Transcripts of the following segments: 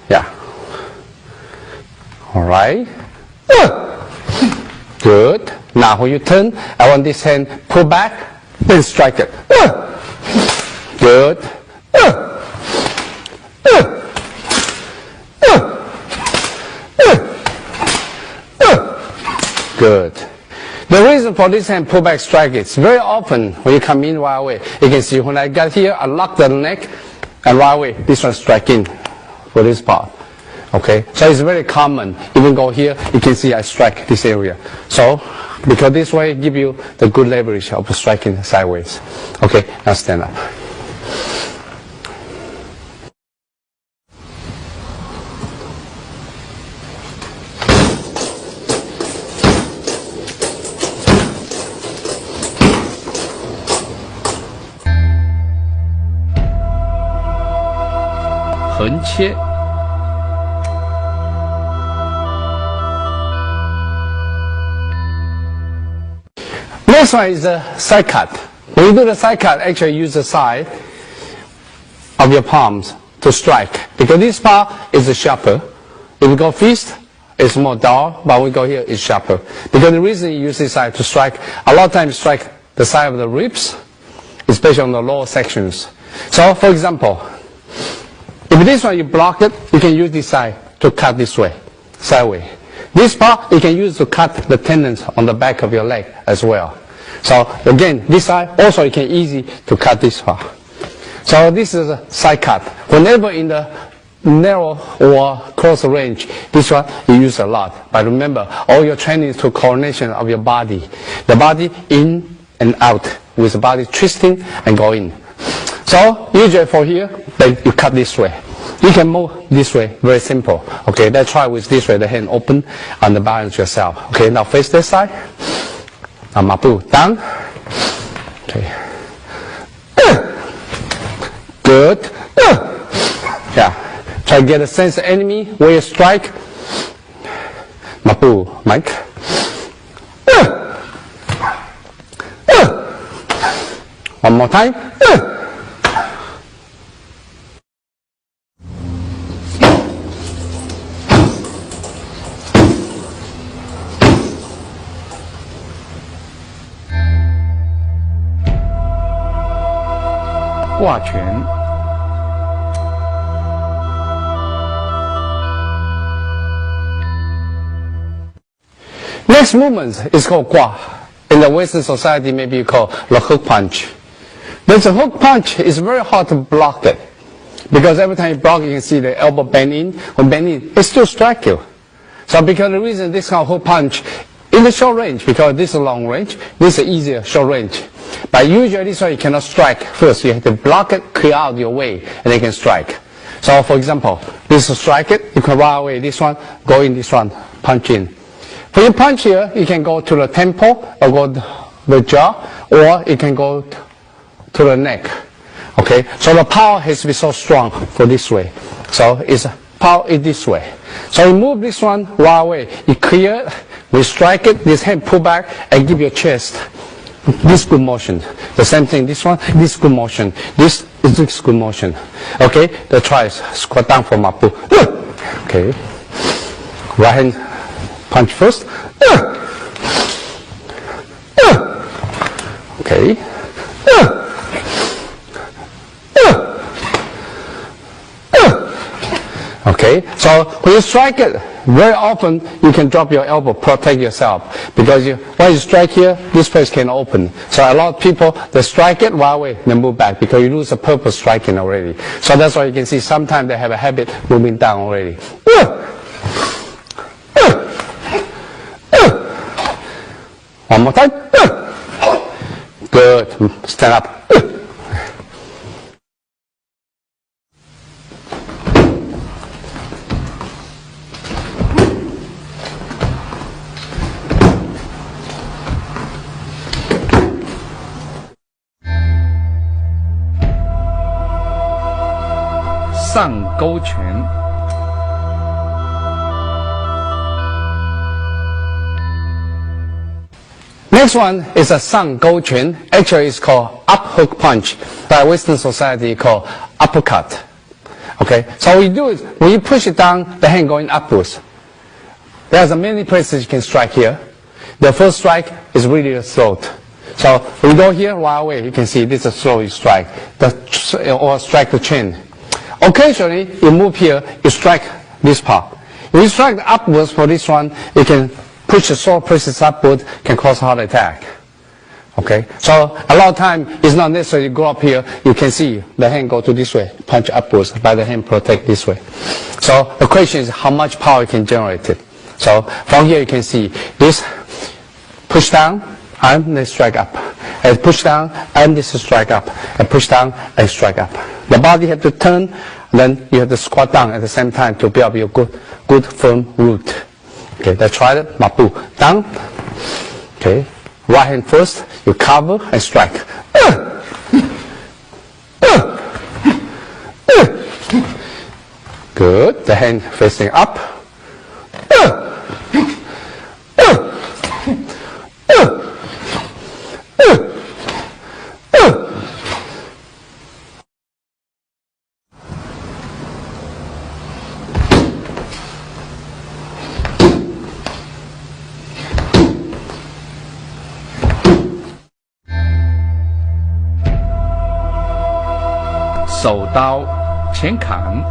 Yeah. All right. Good. Now when you turn, I want this hand pull back, then strike it. Good. Good. The reason for this hand pull back strike is very often when you come in right away, you can see when I got here, I lock the neck, and right away this one strike in for this part. Okay, so it's very common. Even go here, you can see I strike this area. So because this way give you the good leverage of striking sideways. Okay, now stand up. Next one is the side cut. When you do the side cut, actually use the side of your palms to strike. Because this part is sharper. If we go fist, it's more dull, but when we go here, it's sharper. Because the reason you use this side to strike, a lot of times strike the side of the ribs, especially on the lower sections. So, for example, if this one you block it, you can use this side to cut this way, sideways. This part you can use to cut the tendons on the back of your leg as well. So again, this side also you can easy to cut this part. So this is a side cut. Whenever in the narrow or close range, this one you use a lot. But remember, all your training is to coordination of your body. The body in and out with the body twisting and going. So usually for here, then you cut this way. You can move this way, very simple. Okay, let's try with this way, the hand open and the balance yourself. Okay, now face this side. Now mapu, down. Okay. Good. Yeah. Try to get a sense of enemy, where you strike. Mapu, Mike. One more time. Next movement is called gua. In the Western society, maybe you call the hook punch. There's a hook punch. It's very hard to block it because every time you block, you can see the elbow bend in. When bend in, it still strike you. So because the reason this kind of hook punch in the short range, because this is long range, this is easier short range. But usually this one you cannot strike first. You have to block it, clear out your way, and then you can strike. So for example, this is strike it, you can run away this one, go in this one, punch in. When you punch here, you can go to the temple, or go to the jaw, or you can go to the neck. Okay, so the power has to be so strong for this way. So it's power is this way. So you move this one right away. You clear, we strike it, this hand pull back, and give your chest. This good motion. The same thing, this one, this good motion. This is this good motion. Okay, the tries, squat down for mapu. Okay, right hand punch first. Okay. Okay, so when you strike it, very often you can drop your elbow, protect yourself. Because when you strike here, this place can open. So a lot of people, they strike it right away, they move back because you lose the purpose striking already. So that's why you can see sometimes they have a habit moving down already. One more time. Good. Stand up. Next one is a Sang Go Quan. Actually, it's called up hook punch. By Western society, called uppercut. Okay, so we do it, when you push it down, the hand going upwards. There's many places you can strike here. The first strike is really a throat. So we go here, right away, you can see this is a slow strike, or strike the chin. Occasionally, you move here, you strike this part. If you strike upwards for this one, you can push the sore places upward, can cause heart attack. Okay, so a lot of time it's not necessary you go up here. You can see the hand go to this way, punch upwards, by the hand protect this way. So the question is how much power you can generate it. So from here you can see this push down and then strike up, and push down and this strike up, and push down and strike up. The body have to turn, then you have to squat down at the same time to build up your good firm root. Okay, let's try it. Mapu down. Okay. Right hand first, you cover and strike. Good. The hand facing up.手刀前砍。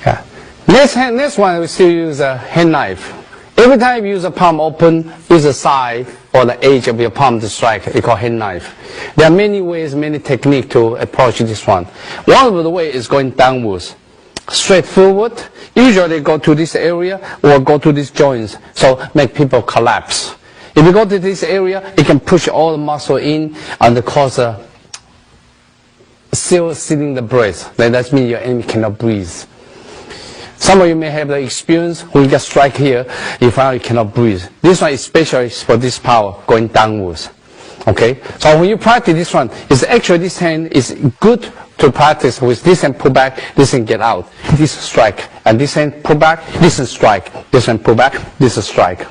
Yeah. Next one we still use a hand knife. Every time you use a palm open, use the side or the edge of your palm to strike. It's called hand knife. There are many ways, many techniques to approach this one. One of the way is going downwards, straight forward. Usually go to this area or go to these joints, so make people collapse. If you go to this area, it can push all the muscle in and cause still sealing the breath. Then that means your enemy cannot breathe. Some of you may have the experience when you get strike here, you find you cannot breathe. This one is especially for this power going downwards. Okay, so when you practice this one, it's actually this hand is good to practice with this hand pull back, this hand get out, this strike, and this hand pull back, this hand strike, this hand pull back, this is strike.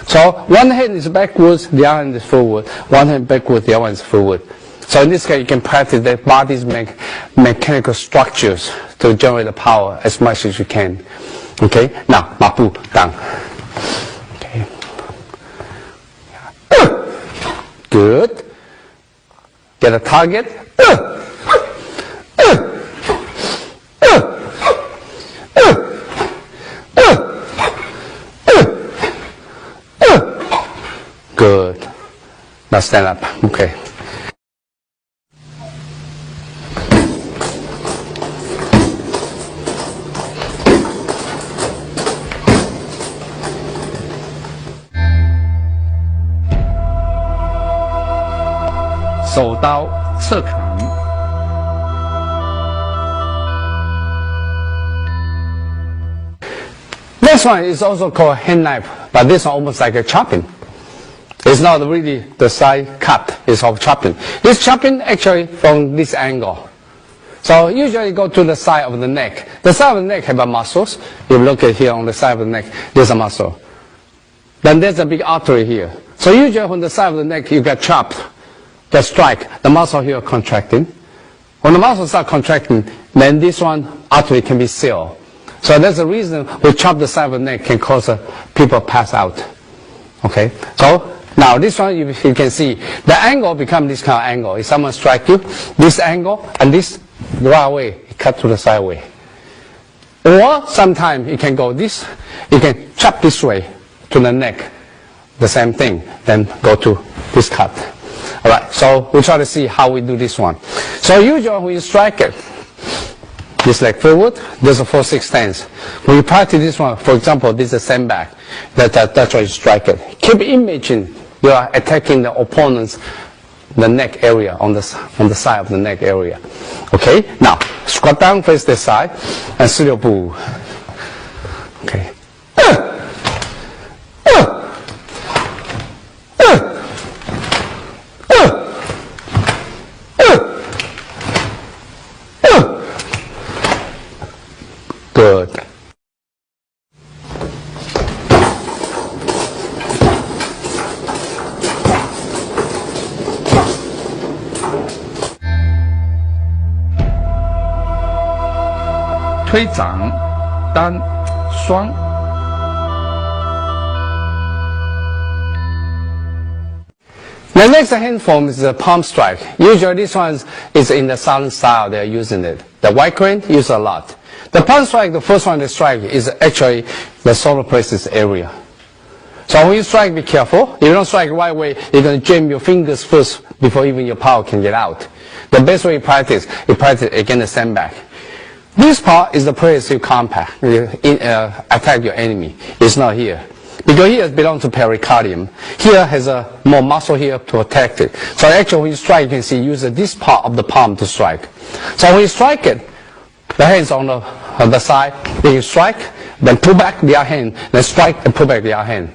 So one hand is backwards, the other hand is forward. One hand backwards, the other one is forward. So in this case, you can practice the body's mechanical structures to generate the power as much as you can. Okay, now mapu down. Okay. Good. Get a target. Good. Now stand up. Okay.手刀侧砍。This one is also called hand knife, but this one almost like a chopping. It's not really the side cut, it's called chopping. This chopping actually from this angle. So usually go to the side of the neck. The side of the neck have a muscles. If you look at here on the side of the neck, there's a muscle. Then there's a big artery here. So usually when the side of the neck you get chopped, get strike, the muscle here contracting. When the muscles start contracting, then this one artery can be sealed. So that's the reason we chop the side of the neck can cause people pass out. Okay, so now this one you can see the angle become this kind of angle. If someone strike you, this angle and this right away cut to the sideway. Or sometimes you can go this, you can chop this way to the neck, the same thing, then go to this cut. Alright, so we try to see how we do this one. So usually when you strike it, this leg forward, there's a 4-6 stance. When you practice this one, for example, this is a sandbag. That's why you strike it. Keep imagining you are attacking the opponent's the neck area, on the side of the neck area. Okay, now squat down, face this side, and 四六步. Okay. Good. 推掌单双。The next hand form is the palm strike. Usually this one is in the silent style they're using it. The white crane use a lot. The palm strike, the first one to strike is actually the solar plexus area. So when you strike, be careful. If you don't strike the right way, you're going to jam your fingers first before even your power can get out. The best way you practice against the sandbag. This part is the place you compact, attack your enemy. It's not here. Because here it belongs to pericardium. Here has a more muscle here to protect it. So actually when you strike, you can see use this part of the palm to strike. So when you strike it, the hands on the side, then you strike, then pull back the other hand, then strike and pull back the other hand.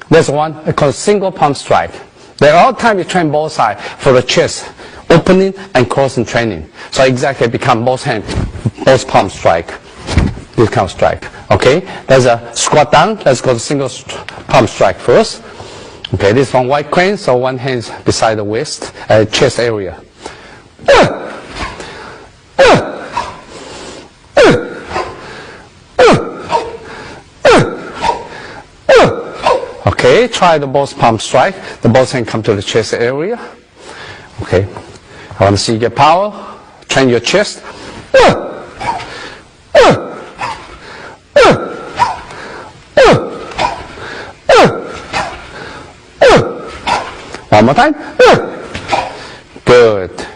There's one called single palm strike. There are all the time you train both sides for the chest, opening and closing training. So exactly become both hand, both palm strike. This kind of strike. Okay, there's a squat down. Let's go to single palm strike first. Okay, this one white crane, so one hand beside the waist, chest area. Okay, try the both palm strike. The both hand come to the chest area. Okay, I want to see you get power. Train your chest. One more time. Good.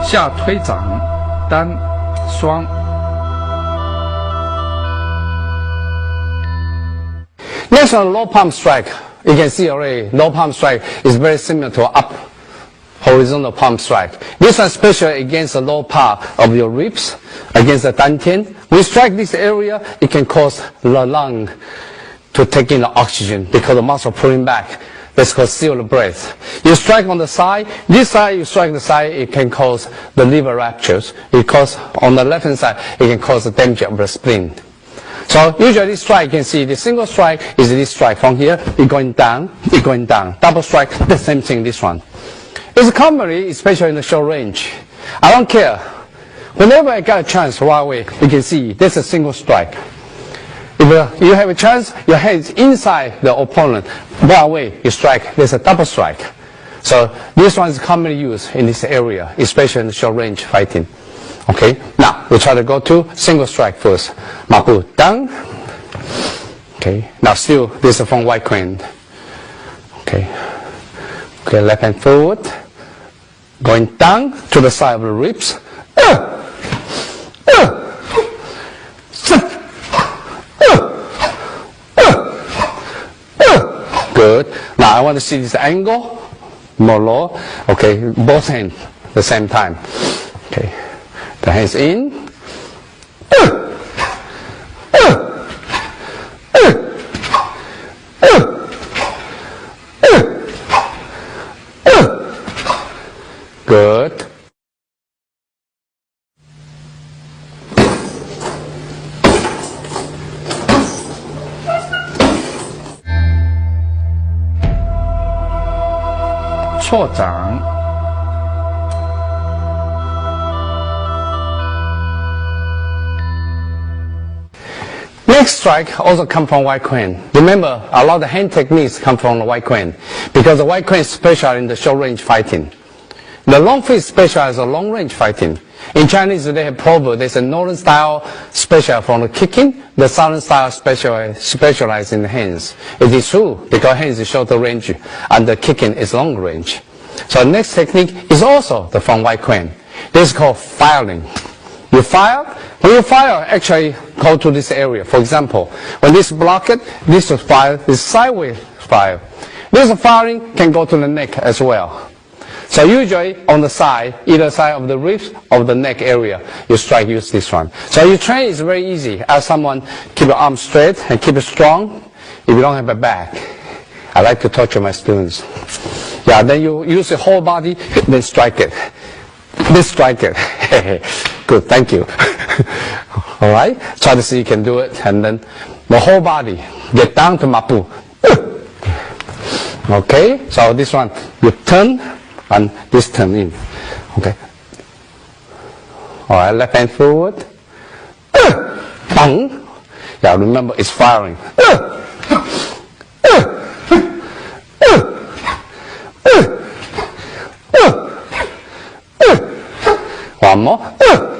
下推掌单双。Next one, low palm strike. You can see already, low palm strike is very similar to up horizontal palm strike. This one especially against the low part of your ribs, against the dantian. When you strike this area, it can cause the lung to take in the oxygen because the muscle pulling back. That's called seal the breath. You strike on the side. This side, you strike the side, it can cause the liver ruptures. Because on the left hand side, it can cause the damage of the spleen. So usually this strike, you can see the single strike is this strike. From here, it's going down, it's going down. Double strike, the same thing, this one. It's commonly, especially in the short range. I don't care. Whenever I got a chance right away, you can see there's a single strike. If you have a chance, your hand is inside the opponent. Right away, you strike. There's a double strike. So this one is commonly used in this area, especially in the short range fighting. Okay, now we try to go to single strike first. Mabu down. Okay, now still this is from white crane. Okay, okay, left hand forward, going down to the side of the ribs. Good. Now I want to see this angle, more low. Okay, both hands at the same time. Okay, the hands in. Good. 错掌。 Next strike also come from white crane. Remember, a lot of the hand techniques come from the white crane because the white crane is special in the short range fighting. The long fist specializes in long range fighting. In Chinese, they have proverb. There's a northern style special from the kicking, the southern style specialized in the hands. It is true because hands is shorter range and the kicking is long range. So the next technique is also the from white crane. This is called firing. You fire. When you fire, actually go to this area. For example, when this block it, this is fire, this sideways fire. This firing can go to the neck as well. So usually on the side, either side of the ribs or the neck area, you strike, use this one. So you train is very easy. Ask someone, keep your arm straight and keep it strong if you don't have a back. I like to torture my students. Yeah, then you use the whole body, then strike it. Then strike it. Good, thank you. All right, try to see you can do it, and then the whole body, get down to mapu. Okay, so this one, you turn, and this turn in. Okay. All right, left hand forward. Bang. Yeah, remember it's firing. One more.